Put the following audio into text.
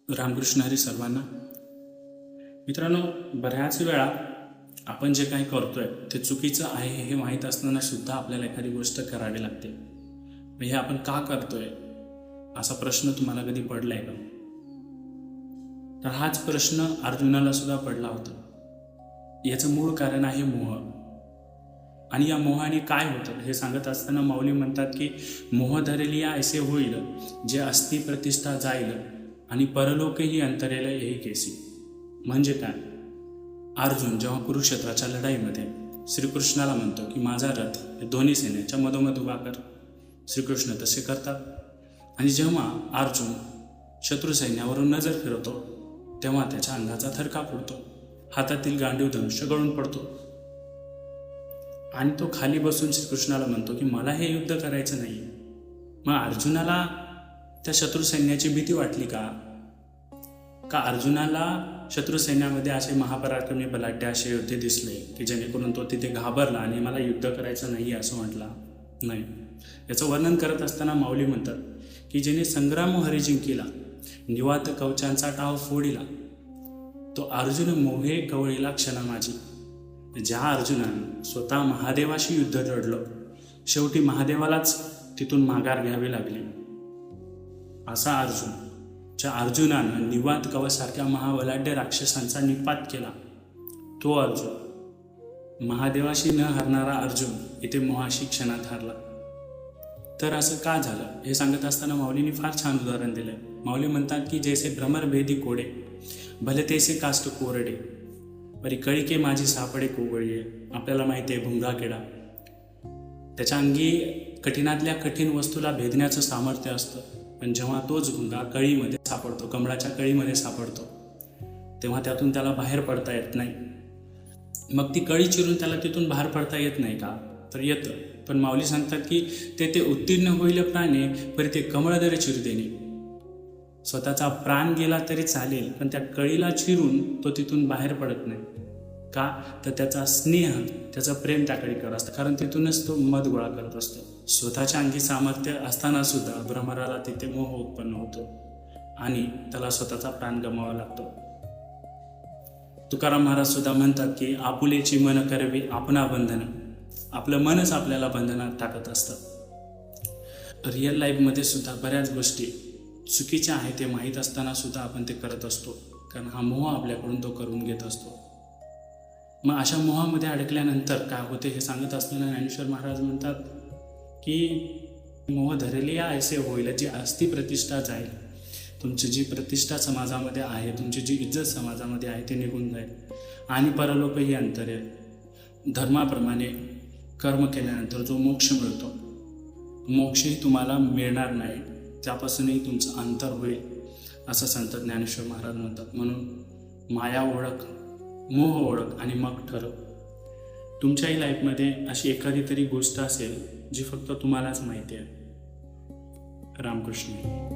रामकृष्ण हरी सर्वांना. मित्रांनो, बऱ्याच वेळा आपण जे काही करतोय ते चुकीचं आहे हे माहीत असताना सुद्धा आपल्याला एखादी गोष्ट करावी लागते. हे आपण का करतोय असा प्रश्न तुम्हाला कधी पडलाय का? तर हाच प्रश्न अर्जुनाला सुद्धा पडला होता. याचं मूळ कारण आहे मोह. आणि या मोहाने काय होतं हे सांगत असताना माऊली म्हणतात की मोह धरलिया ऐसे होईल, जे अस्ति प्रतिष्ठा जाईल आणि परलोकही अंतरेल येई केसी. म्हणजे काय? अर्जुन जेव्हा कुरुक्षेत्राच्या लढाईमध्ये श्रीकृष्णाला म्हणतो की माझा रथ हे दोन्ही सेनेच्या मधोमध उभा कर, श्रीकृष्ण तसे करतात. आणि जेव्हा अर्जुन शत्रू सैन्यावरून नजर फिरवतो तेव्हा त्याच्या अंगाचा थरका फुटतो, हातातील गांडीव धनुष्य गळून पडतो आणि तो खाली बसून श्रीकृष्णाला म्हणतो की मला हे युद्ध करायचं नाही. मग अर्जुनाला त्या शत्रू सैन्याची भीती वाटली का? अर्जुनाला शत्रू सैन्यामध्ये असे महापराक्रमी बलाढ्य असे योद्धे दिसले की जेणेकरून तो तिथे घाबरला आणि मला युद्ध करायचं नाही असं म्हटला? नाही. याचं वर्णन करत असताना माऊली म्हणतात की जेणे संग्राम हरी जिंकिला, निवात कवचांचा टाव फोडिला, तो अर्जुन मोहे कवळीला क्षणा माझी. ज्या अर्जुनाने स्वतः महादेवाशी युद्ध लढलं, शेवटी महादेवालाच तिथून माघार घ्यावी लागली, असा अर्जुन, ज्या अर्जुनानं निवात कवसारख्या महाबलाढ्य राक्षसांचा निपात केला, तो अर्जुन, महादेवाशी न हरणारा अर्जुन इथे मोहाशी क्षणात हरला. तर असं का झालं हे सांगत असताना माऊलींनी फार छान उदाहरण दिलंय. माऊली म्हणतात की जैसे भ्रमरभेदी कोडे, भले तैसे काष्ट कोरडे, परी कळिके माझी सापडे कोवळीये. आपल्याला माहिती आहे भुंगा किडा, त्याच्या अंगी कठीणातल्या कठीण वस्तूला भेदण्याचं सामर्थ्य असतं, पण जेव्हा तोच भुंगा कळीमध्ये सापडतो, कमळाच्या कळीमध्ये सापडतो, तेव्हा त्यातून त्याला बाहेर पडता येत नाही. मग ती कळी चिरून त्याला तिथून बाहेर पडता येत नाही का? तर येतं. पण माऊली सांगतात की ते उत्तीर्ण होईल प्राणे, परी ते कमळ दरे चिरू देणे. स्वतःचा प्राण गेला तरी चालेल, पण त्या कळीला चिरून तो तिथून बाहेर पडत नाही का? तर त्याचा स्नेह, त्याचं प्रेम त्याकडे करत असतं, कारण तिथूनच तो मध गोळा करत असतो. स्वतःच्या अंगी सामर्थ्य असताना सुद्धा भ्रमराला तिथे मोह उत्पन्न होतो आणि त्याला स्वतःचा प्राण गमावा लागतो. तुकाराम महाराज सुद्धा म्हणतात की आपुलेची मन करवी आपणा बंधन. आपलं मनच आपल्याला बंधनात टाकत असतं. रिअल लाईफमध्ये सुद्धा बऱ्याच गोष्टी चुकीच्या आहेत ते माहीत असताना सुद्धा आपण ते करत असतो, कारण हा मोह आपल्याकडून तो करून घेत असतो. मग अशा मोहामध्ये अडकल्यानंतर काय होते हे सांगत असताना ज्ञानेश्वर महाराज म्हणतात की मोह धरलिया ऐसे होईल, जी अस्ति प्रतिष्ठा जाईल. तुमची जी प्रतिष्ठा समाजामध्ये आहे, तुमची जी इज्जत समाजामध्ये आहे ते निघून जाईल आणि परलोकही अंतरेल. धर्माप्रमाणे कर्म केल्यानंतर जो मोक्ष मिळतो, मोक्षही तुम्हाला मिळणार नाही, त्यापासूनही तुमचं अंतर होईल असं संत ज्ञानेश्वर महाराज म्हणतात. म्हणून माया ओळख, मोह ओळख आणि मग ठरव. तुमच्याही लाईफमध्ये अशी एखादी तरी गोष्ट असेल जी फक्त तुम्हालाच माहिती आहे. रामकृष्ण.